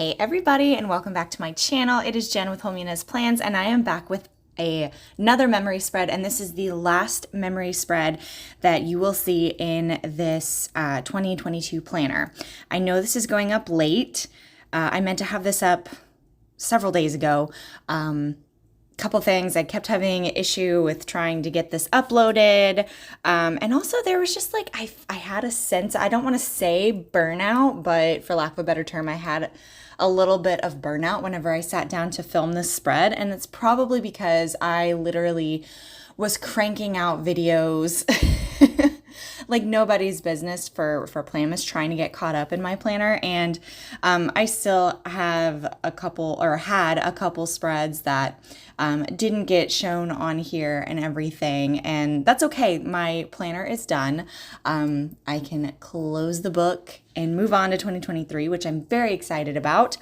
Hey everybody, and welcome back to my channel. It is Jen with Hominess Plans, and I am back with another memory spread, and this is the last memory spread that you will see in this 2022 planner. I know this is going up late. I meant to have this up several days ago. Couple things. I kept having an issue with trying to get this uploaded. And also there was just like, I had a sense, I don't want to say burnout, but for lack of a better term, I had a little bit of burnout whenever I sat down to film this spread. And it's probably because I literally was cranking out videos like nobody's business for Planmas, trying to get caught up in my planner. And I still have a couple, or had a couple spreads that didn't get shown on here and everything. And that's okay. My planner is done. I can close the book and move on to 2023, which I'm very excited about.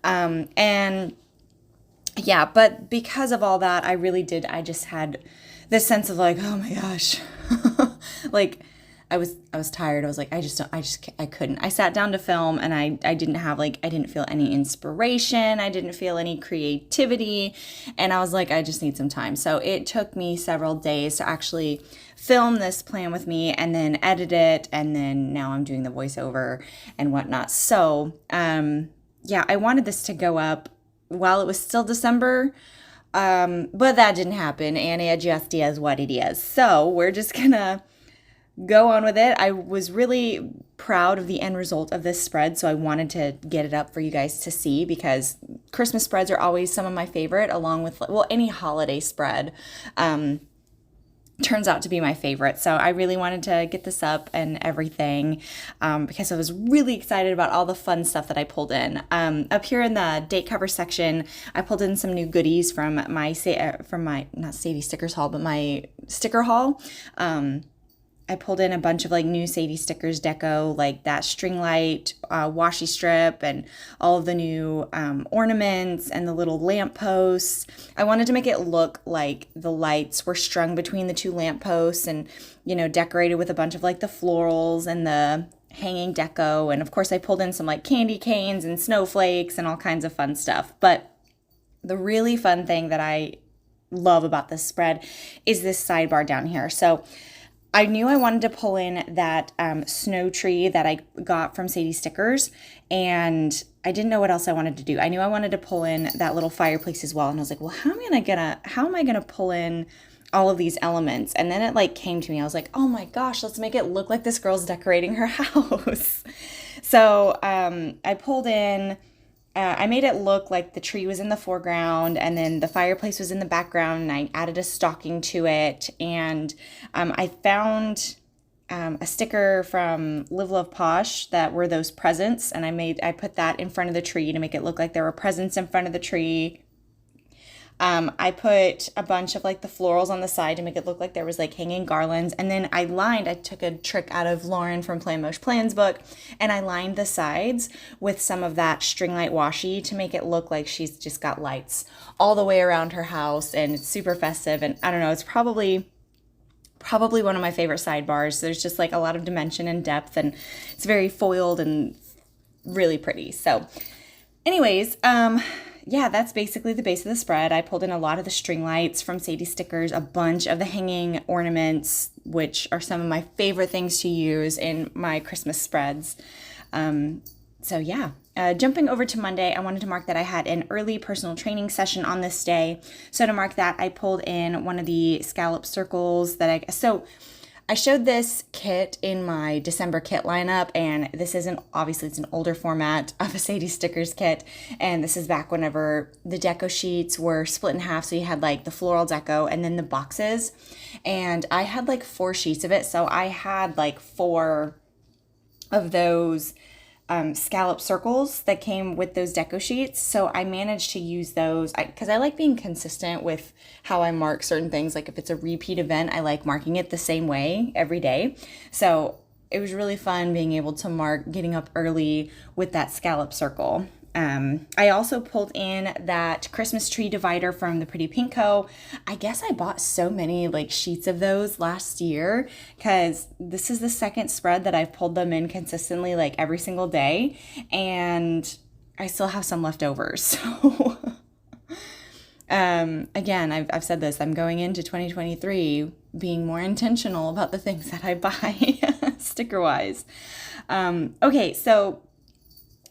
And yeah, but because of all that, I just had this sense of like, oh my gosh, like I was tired. I was like, I couldn't. I sat down to film and I didn't feel any inspiration. I didn't feel any creativity. And I was like, I just need some time. So it took me several days to actually film this plan with me and then edit it. And then now I'm doing the voiceover and whatnot. So, yeah, I wanted this to go up while it was still December. But that didn't happen, and it just is what it is. So we're just gonna go on with it. I was really proud of the end result of this spread, so I wanted to get it up for you guys to see, because Christmas spreads are always some of my favorite, along with, well, any holiday spread turns out to be my favorite. So I really wanted to get this up and everything, because I was really excited about all the fun stuff that I pulled in. Up here in the date cover section, I pulled in some new goodies from my not Sadie Stickers haul, but my sticker haul. I pulled in a bunch of like new Sadie Stickers deco, like that string light washi strip, and all of the new ornaments and the little lamp posts. I wanted to make it look like the lights were strung between the two lamp posts, and, you know, decorated with a bunch of like the florals and the hanging deco. And of course I pulled in some like candy canes and snowflakes and all kinds of fun stuff. But the really fun thing that I love about this spread is this sidebar down here. So I knew I wanted to pull in that snow tree that I got from Sadie Stickers, and I didn't know what else I wanted to do. I knew I wanted to pull in that little fireplace as well, and I was like, well, how am I gonna pull in all of these elements? And then it like came to me. I was like, oh my gosh, let's make it look like this girl's decorating her house. So I pulled in. I made it look like the tree was in the foreground, and then the fireplace was in the background, and I added a stocking to it. And I found a sticker from Live Love Posh that were those presents, and I put that in front of the tree to make it look like there were presents in front of the tree. I put a bunch of like the florals on the side to make it look like there was like hanging garlands. And then I took a trick out of Lauren from Plan Mosh Plans book, and I lined the sides with some of that string light washi to make it look like she's just got lights all the way around her house, and it's super festive. And I don't know, it's probably one of my favorite sidebars. There's just like a lot of dimension and depth, and it's very foiled and really pretty. So anyways, yeah, that's basically the base of the spread. I pulled in a lot of the string lights from Sadie Stickers, a bunch of the hanging ornaments, which are some of my favorite things to use in my Christmas spreads. So yeah, jumping over to Monday, I wanted to mark that I had an early personal training session on this day. So to mark that, I pulled in one of the scallop circles I showed this kit in my December kit lineup, and this isn't, obviously it's an older format of a Sadie Stickers kit, and this is back whenever the deco sheets were split in half, so you had like the floral deco and then the boxes, and I had like 4 sheets of it, so I had like 4 of those scallop circles that came with those deco sheets. So I managed to use those because I like being consistent with how I mark certain things. Like if it's a repeat event, I like marking it the same way every day. So it was really fun being able to mark getting up early with that scallop circle. I also pulled in that Christmas tree divider from the Pretty Pink Co. I guess I bought so many like sheets of those last year because this is the second spread that I've pulled them in consistently like every single day. And I still have some left over. So again, I've said this, I'm going into 2023 being more intentional about the things that I buy sticker wise. Okay, so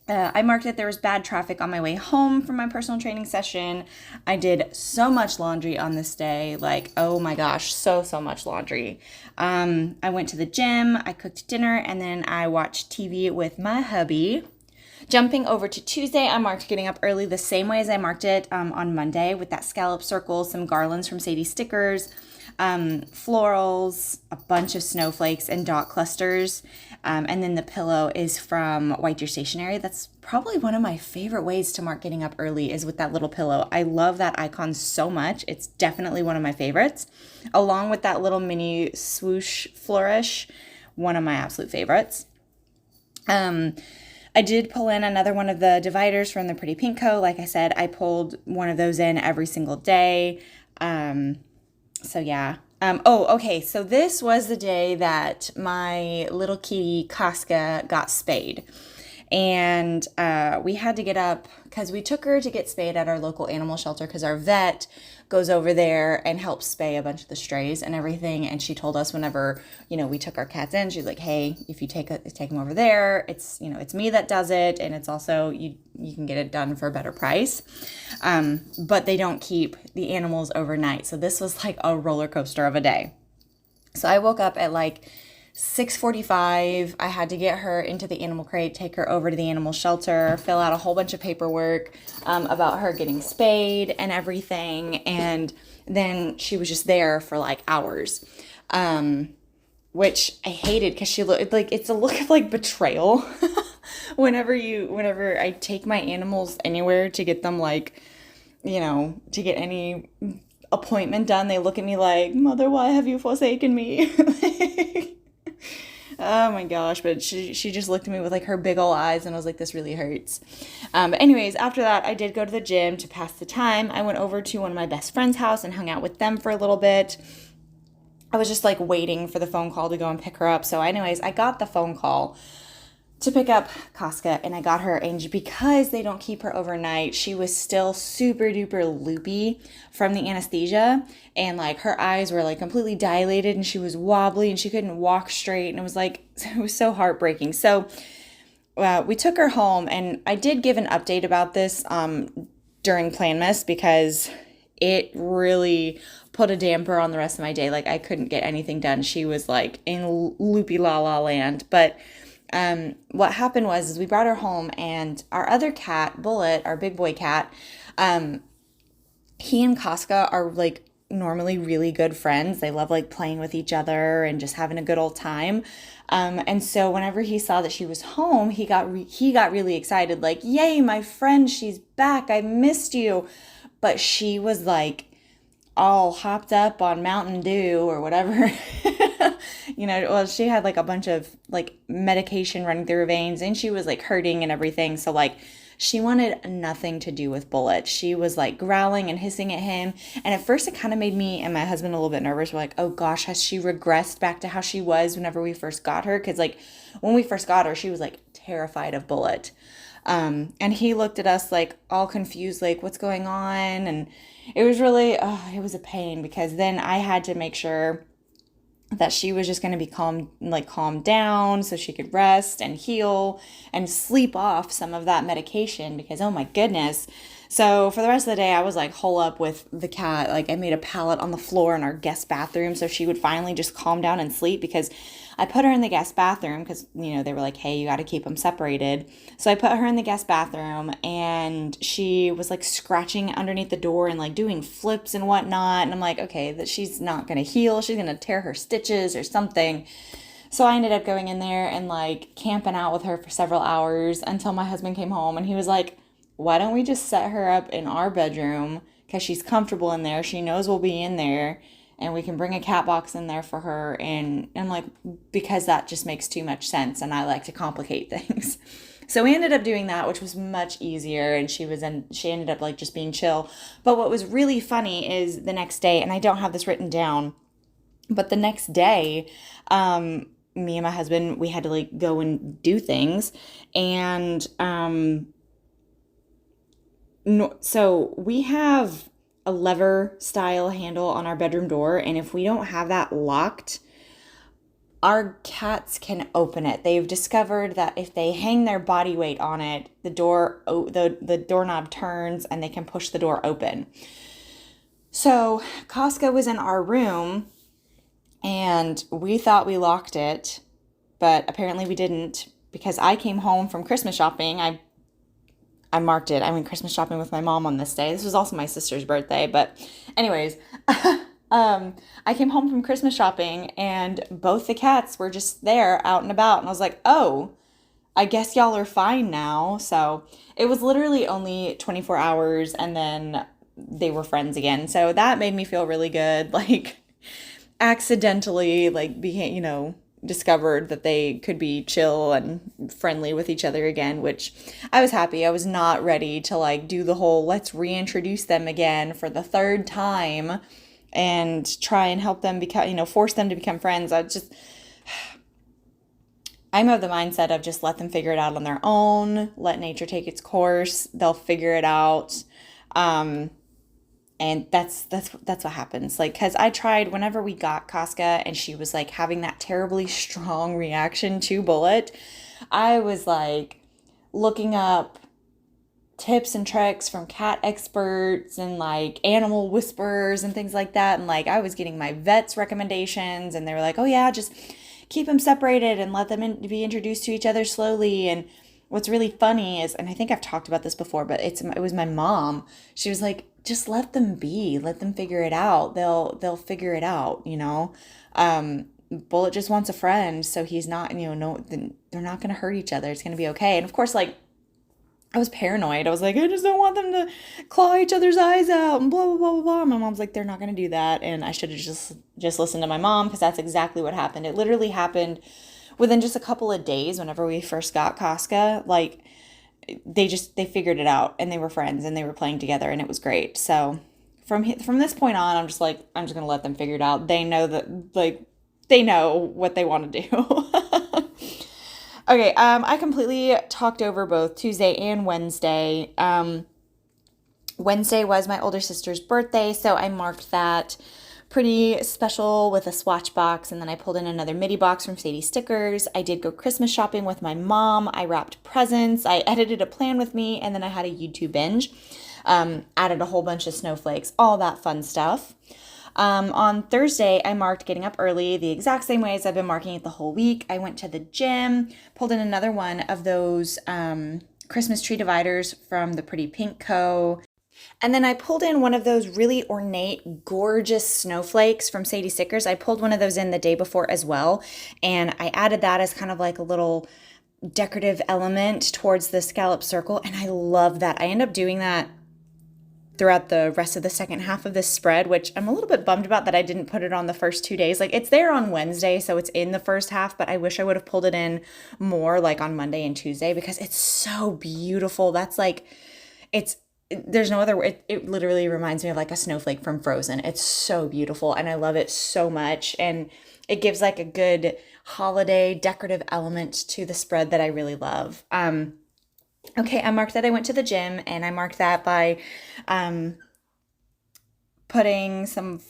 I marked that there was bad traffic on my way home from my personal training session. I did so much laundry on this day, like, oh my gosh, so much laundry. I went to the gym, I cooked dinner, and then I watched TV with my hubby. Jumping over to Tuesday, I marked getting up early the same way as I marked it on Monday, with that scallop circle, some garlands from Sadie Stickers, florals, a bunch of snowflakes, and dot clusters. And then the pillow is from White Deer Stationery. That's probably one of my favorite ways to mark getting up early, is with that little pillow. I love that icon so much. It's definitely one of my favorites. Along with that little mini swoosh flourish, one of my absolute favorites. I did pull in another one of the dividers from the Pretty Pink Co. Like I said, I pulled one of those in every single day. So yeah. Okay. So this was the day that my little kitty Casca got spayed. And we had to get up because we took her to get spayed at our local animal shelter because our vet goes over there and helps spay a bunch of the strays and everything. And she told us whenever, we took our cats in, she's like, hey, if you take them over there, it's me that does it. And it's also, you can get it done for a better price. But they don't keep the animals overnight. So this was like a roller coaster of a day. So I woke up at like 6:45. I had to get her into the animal crate, take her over to the animal shelter, fill out a whole bunch of paperwork about her getting spayed and everything. And then she was just there for like hours, which I hated because she looked like, it's a look of like betrayal. whenever I take my animals anywhere to get them like, to get any appointment done, they look at me like, Mother, why have you forsaken me? Oh my gosh, but she just looked at me with like her big ol' eyes and I was like, this really hurts. But anyways, after that, I did go to the gym to pass the time. I went over to one of my best friend's house and hung out with them for a little bit. I was just like waiting for the phone call to go and pick her up. So anyways, I got the phone call to pick up Casca and I got her, and because they don't keep her overnight, she was still super duper loopy from the anesthesia, and like her eyes were like completely dilated and she was wobbly and she couldn't walk straight, and it was so heartbreaking. So we took her home, and I did give an update about this during Planmas because it really put a damper on the rest of my day. Like I couldn't get anything done. She was like in loopy la la land. But what happened was we brought her home, and our other cat, Bullet, our big boy cat, he and Casca are like normally really good friends. They love like playing with each other and just having a good old time. And so whenever he saw that she was home, he got really excited, like, yay, my friend, she's back. I missed you. But she was like all hopped up on Mountain Dew or whatever. She had like a bunch of like medication running through her veins, and she was like hurting and everything. So like she wanted nothing to do with Bullet. She was like growling and hissing at him. And at first it kind of made me and my husband a little bit nervous. We're like, oh gosh, has she regressed back to how she was whenever we first got her? Because like when we first got her, she was like terrified of Bullet. And he looked at us like all confused, like what's going on? And it was really, it was a pain, because then I had to make sure that she was just going to be calmed down so she could rest and heal and sleep off some of that medication, because oh my goodness. So for the rest of the day, I was like hole up with the cat. Like I made a pallet on the floor in our guest bathroom so she would finally just calm down and sleep, because I put her in the guest bathroom because, they were like, hey, you got to keep them separated. So I put her in the guest bathroom, and she was like scratching underneath the door and like doing flips and whatnot. And I'm like, okay, that she's not going to heal. She's going to tear her stitches or something. So I ended up going in there and like camping out with her for several hours until my husband came home, and he was like, why don't we just set her up in our bedroom, because she's comfortable in there. She knows we'll be in there, and we can bring a cat box in there for her. And like, because that just makes too much sense, and I like to complicate things. So we ended up doing that, which was much easier, and she ended up like just being chill. But what was really funny is the next day, and I don't have this written down, but the next day, me and my husband, we had to like go and do things, and no, so we have a lever style handle on our bedroom door, and if we don't have that locked, our cats can open it. They've discovered that if they hang their body weight on it, the doorknob turns and they can push the door open. So Costco was in our room and we thought we locked it, but apparently we didn't, because I came home from Christmas shopping. I marked it. I went Christmas shopping with my mom on this day. This was also my sister's birthday, but anyways, I came home from Christmas shopping and both the cats were just there out and about. And I was like, oh, I guess y'all are fine now. So it was literally only 24 hours and then they were friends again. So that made me feel really good. Like accidentally became, discovered that they could be chill and friendly with each other again, which I was happy. I was not ready to do the whole let's reintroduce them again for the third time and try and help them become, force them to become friends. I'm of the mindset of just let them figure it out on their own, let nature take its course, they'll figure it out. And that's what happens. Cause I tried whenever we got Casca and she was having that terribly strong reaction to Bullet, I was looking up tips and tricks from cat experts and animal whisperers and things like that. And I was getting my vet's recommendations and they were oh yeah, just keep them separated and let them be introduced to each other slowly. And what's really funny is, and I think I've talked about this before, but it was my mom. She was just let them be, let them figure it out. They'll figure it out, Bullet just wants a friend. So he's not, no, they're not going to hurt each other. It's going to be okay. And of course, I was paranoid. I was I just don't want them to claw each other's eyes out and blah, blah, blah, blah, blah. My mom's they're not going to do that. And I should have just listened to my mom because that's exactly what happened. It literally happened within just a couple of days whenever we first got Casca. They figured it out and they were friends and they were playing together and it was great. So from this point on, I'm just going to let them figure it out. They know that, they know what they want to do. Okay, I completely talked over both Tuesday and Wednesday. Wednesday was my older sister's birthday, so I marked that pretty special with a swatch box, and then I pulled in another midi box from Sadie Stickers. I did go Christmas shopping with my mom. I wrapped presents. I edited a plan with me, and then I had a YouTube binge. Added a whole bunch of snowflakes, all that fun stuff. On Thursday, I marked getting up early the exact same way as I've been marking it the whole week. I went to the gym, pulled in another one of those Christmas tree dividers from the Pretty Pink Co. And then I pulled in one of those really ornate, gorgeous snowflakes from Sadie Stickers. I pulled one of those in the day before as well. And I added that as kind of a little decorative element towards the scallop circle. And I love that. I end up doing that throughout the rest of the second half of this spread, which I'm a little bit bummed about that I didn't put it on the first 2 days. It's there on Wednesday, so it's in the first half, but I wish I would have pulled it in more on Monday and Tuesday because it's so beautiful. That's there's no other, it literally reminds me of a snowflake from Frozen. It's so beautiful and I love it so much. And it gives a good holiday decorative element to the spread that I really love. Okay, I marked that I went to the gym and I marked that by putting some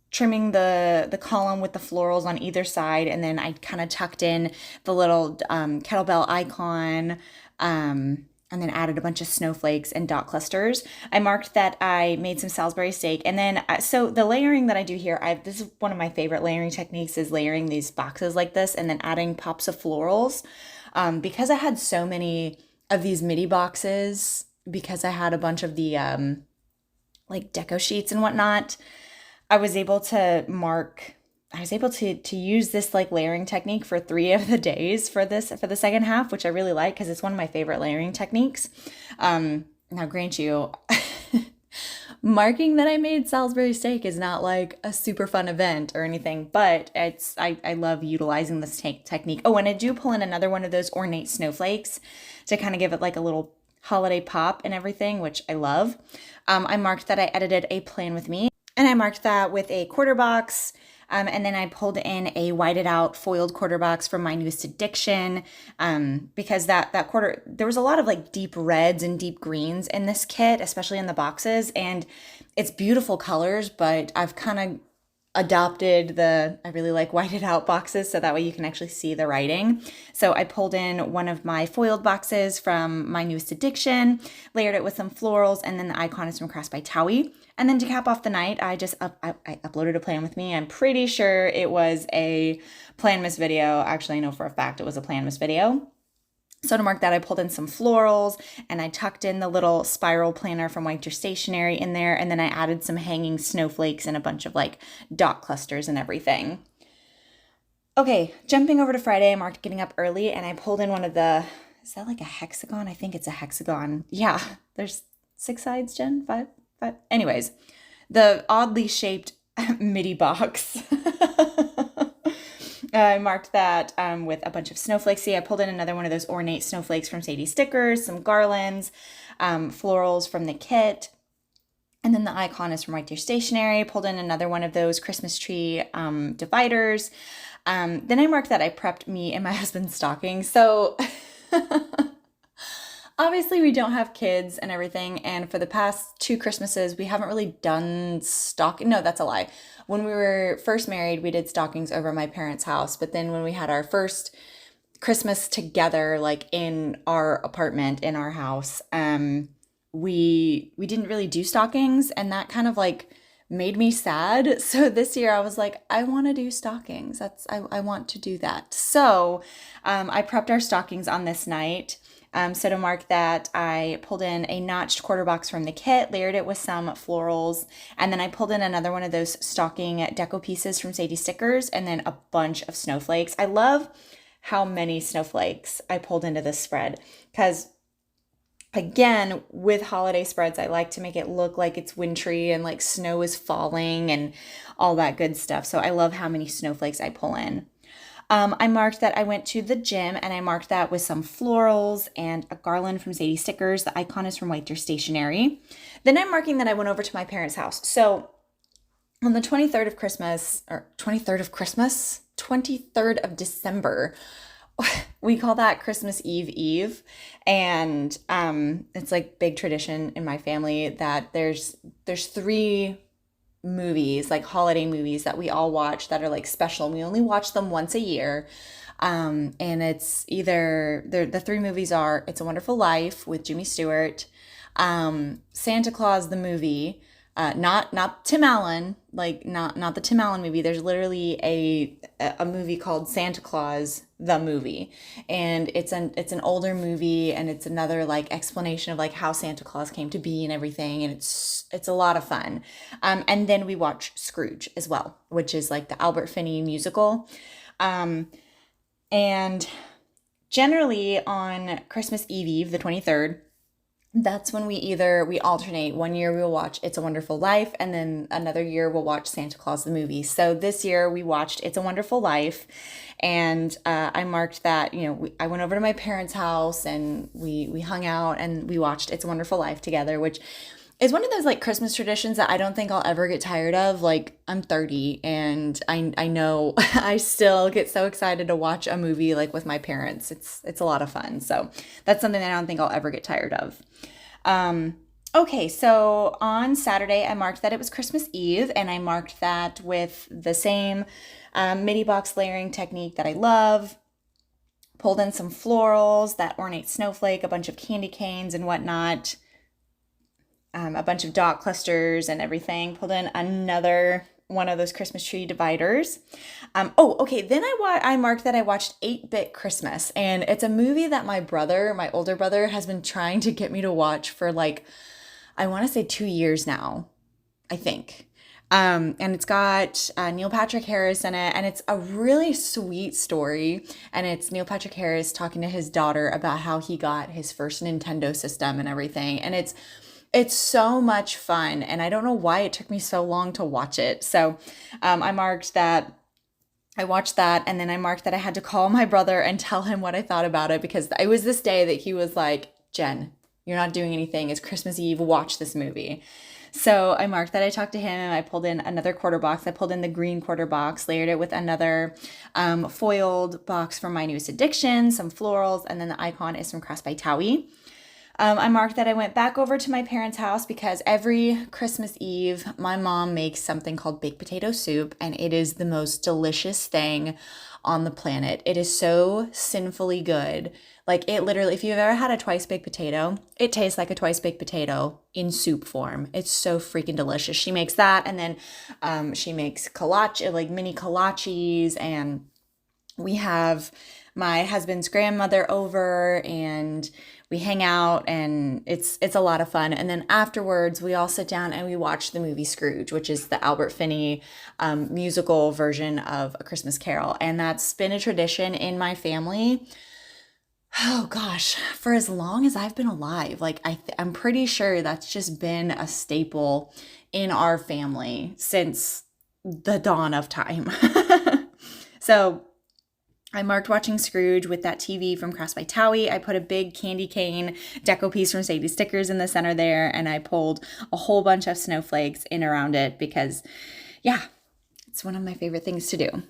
trimming the column with the florals on either side, and then I kind of tucked in the little kettlebell icon and then added a bunch of snowflakes and dot clusters. I marked that I made some Salisbury steak, and then so the layering that I do here, this is one of my favorite layering techniques, is layering these boxes like this and then adding pops of florals. Because I had so many of these midi boxes, because I had a bunch of the deco sheets and whatnot, I was able to use this layering technique for 3 of the days for the second half, which I really like because it's one of my favorite layering techniques. Now, grant you, marking that I made Salisbury steak is not a super fun event or anything, but I love utilizing this technique. Oh, and I do pull in another one of those ornate snowflakes to kind of give it a little holiday pop and everything, which I love. I marked that I edited a plan with me. And I marked that with a quarter box. And then I pulled in a whited out foiled quarter box from my newest addiction, because that quarter, there was a lot of like deep reds and deep greens in this kit, especially in the boxes, and it's beautiful colors, but I've kind of adopted I really like whited out boxes so that way you can actually see the writing. So I pulled in one of my foiled boxes from my newest addiction, layered it with some florals, and then the icon is from Crafts by Towie. And then to cap off the night, I just I uploaded a plan with me. I'm pretty sure it was a Planmas video. Actually, I know for a fact it was a Planmas video. So to mark that, I pulled in some florals and I tucked in the little spiral planner from White Your Stationery in there. And then I added some hanging snowflakes and a bunch of like dot clusters and everything. Okay, jumping over to Friday, I marked getting up early and I pulled in one of the, is that like a hexagon? I think it's a hexagon. Yeah, there's 6 sides, Jen? 5? Anyways, the oddly shaped MIDI box. I marked that with a bunch of snowflakes. See, I pulled in another one of those ornate snowflakes from Sadie Stickers, some garlands, florals from the kit. And then the icon is from Right There Stationery. Pulled in another one of those Christmas tree dividers. Then I marked that I prepped me and my husband's stockings. So obviously we don't have kids and everything. And for the past 2 Christmases, we haven't really done stocking. No, that's a lie. When we were first married, we did stockings over at my parents' house. But then when we had our first Christmas together, like in our apartment, in our house, we didn't really do stockings. And that kind of like made me sad. So this year I was like, I want to do stockings. I want to do that. So I prepped our stockings on this night. So to mark that, I pulled in a notched quarter box from the kit, layered it with some florals, and then I pulled in another one of those stocking deco pieces from Sadie Stickers, and then a bunch of snowflakes. I love how many snowflakes I pulled into this spread, because again, with holiday spreads, I like to make it look like it's wintry and like snow is falling and all that good stuff. So I love how many snowflakes I pull in. I marked that I went to the gym and I marked that with some florals and a garland from Sadie Stickers. The icon is from White Your Stationery. Then I'm marking that I went over to my parents' house. So on the 23rd of Christmas, or 23rd of Christmas, 23rd of December, we call that Christmas Eve. And it's like big tradition in my family that there's 3 movies, like holiday movies that we all watch that are like special. We only watch them once a year. And it's either, the 3 movies are It's a Wonderful Life with Jimmy Stewart, Santa Claus the movie, not Tim Allen, like not the Tim Allen movie. There's literally a movie called Santa Claus the movie, and it's an older movie, and it's another like explanation of like how Santa Claus came to be and everything, and it's a lot of fun. And then we watch Scrooge as well, which is like the Albert Finney musical. And generally on Christmas Eve, the 23rd, that's when we alternate. One year we'll watch It's a Wonderful Life, and then another year we'll watch Santa Claus the movie. So this year we watched It's a Wonderful Life, and I marked that, I went over to my parents' house and we hung out and we watched It's a Wonderful Life together, which is one of those like Christmas traditions that I don't think I'll ever get tired of. Like, I'm 30 and I know I still get so excited to watch a movie like with my parents. It's a lot of fun. So that's something that I don't think I'll ever get tired of. Okay, so on Saturday I marked that it was Christmas Eve, and I marked that with the same midi box layering technique that I love. Pulled in some florals, that ornate snowflake, a bunch of candy canes and whatnot. A bunch of dot clusters and everything. Pulled in another one of those Christmas tree dividers. Okay. Then I marked that I watched 8-Bit Christmas, and it's a movie that my older brother, has been trying to get me to watch for like, I want to say 2 years now, I think. And it's got Neil Patrick Harris in it, and it's a really sweet story. And it's Neil Patrick Harris talking to his daughter about how he got his first Nintendo system and everything. And it's so much fun, and I don't know why it took me so long to watch it. So I marked that I watched that, and then I marked that I had to call my brother and tell him what I thought about it, because it was this day that he was like, Jen, you're not doing anything. It's Christmas Eve. Watch this movie. So I marked that I talked to him. I pulled in another quarter box. I pulled in the green quarter box, layered it with another foiled box from My Newest Addiction, some florals, and then the icon is from Crafts by Towie. I marked that I went back over to my parents' house because every Christmas Eve, my mom makes something called baked potato soup, and it is the most delicious thing on the planet. It is so sinfully good. Like, it literally, if you've ever had a twice baked potato, it tastes like a twice baked potato in soup form. It's so freaking delicious. She makes that, and then she makes kolache, like mini kolaches, and we have my husband's grandmother over, and we hang out, and it's a lot of fun. And then afterwards, we all sit down and we watch the movie Scrooge, which is the Albert Finney musical version of A Christmas Carol. And that's been a tradition in my family. Oh gosh, for as long as I've been alive. Like, I'm pretty sure that's just been a staple in our family since the dawn of time. So I marked watching Scrooge with that TV from Crafts by Towie. I put a big candy cane deco piece from Sadie Stickers in the center there, and I pulled a whole bunch of snowflakes in around it because, yeah, it's one of my favorite things to do.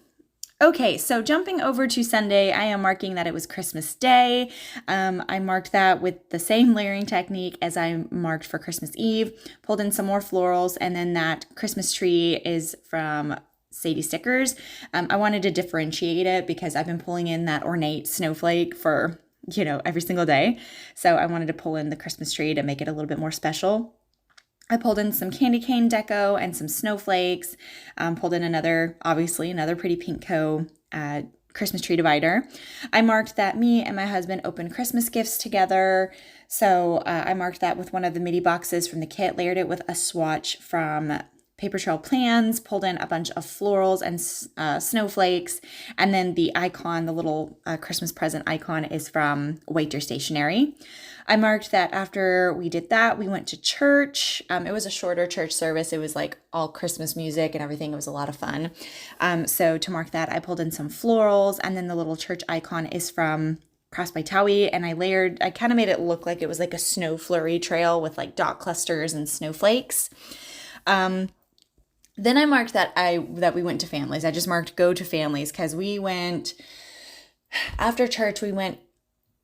Okay, so jumping over to Sunday, I am marking that it was Christmas Day. I marked that with the same layering technique as I marked for Christmas Eve, pulled in some more florals, and then that Christmas tree is from Sadie Stickers. I wanted to differentiate it because I've been pulling in that ornate snowflake for, every single day. So I wanted to pull in the Christmas tree to make it a little bit more special. I pulled in some candy cane deco and some snowflakes, pulled in another pretty Pinkco Christmas tree divider. I marked that me and my husband opened Christmas gifts together. So I marked that with one of the mini boxes from the kit, layered it with a swatch from Paper Trail Plans, pulled in a bunch of florals and snowflakes, and then the icon, the little Christmas present icon, is from Waiter Stationery. I marked that after we did that, we went to church. It was a shorter church service. It was like all Christmas music and everything. It was a lot of fun. So to mark that, I pulled in some florals, and then the little church icon is from Crafts by Towie, and I kind of made it look like it was like a snow flurry trail with like dot clusters and snowflakes. Then I marked that we went to families. I just marked go to families because we went after church. We went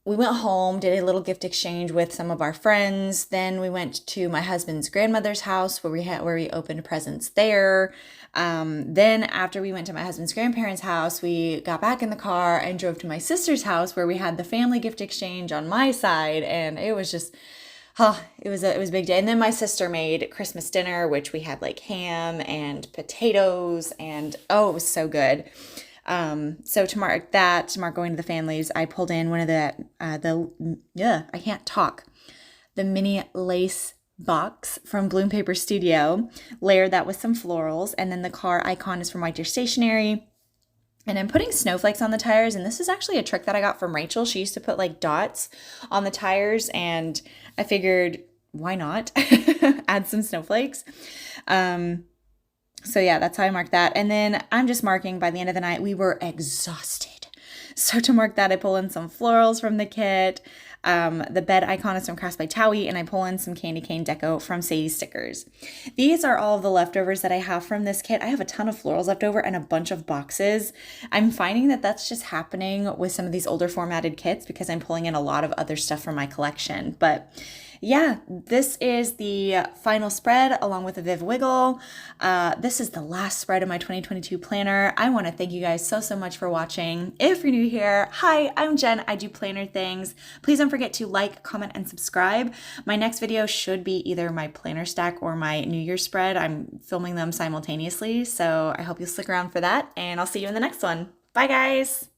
home, did a little gift exchange with some of our friends. Then we went to my husband's grandmother's house where we opened presents there. Then after we went to my husband's grandparents' house, we got back in the car and drove to my sister's house where we had the family gift exchange on my side, and it was just it was a big day. And then my sister made Christmas dinner, which we had like ham and potatoes, and it was so good. So to mark going to the families, I pulled in one of I can't talk, the mini lace box from Bloom Paper Studio, layered that with some florals, and then the car icon is from Waiter Stationery. And I'm putting snowflakes on the tires, and this is actually a trick that I got from Rachel. She used to put like dots on the tires, and I figured, why not add some snowflakes? So yeah, that's how I marked that. And then I'm just marking by the end of the night, we were exhausted. So to mark that, I pull in some florals from the kit. The bed icon is from Crafts by Towie, and I pull in some candy cane deco from Sadie Stickers. These are all of the leftovers that I have from this kit. I have a ton of florals left over and a bunch of boxes. I'm finding that that's just happening with some of these older formatted kits because I'm pulling in a lot of other stuff from my collection. But yeah, this is the final spread along with a Viv Wiggle. This is the last spread of my 2022 planner. I want to thank you guys so much for watching. If you're new here, hi, I'm Jen. I do planner things. Please don't forget to like, comment, and subscribe. My next video should be either my planner stack or my New Year's spread. I'm filming them simultaneously, so I hope you'll stick around for that, and I'll see you in the next one. Bye, guys.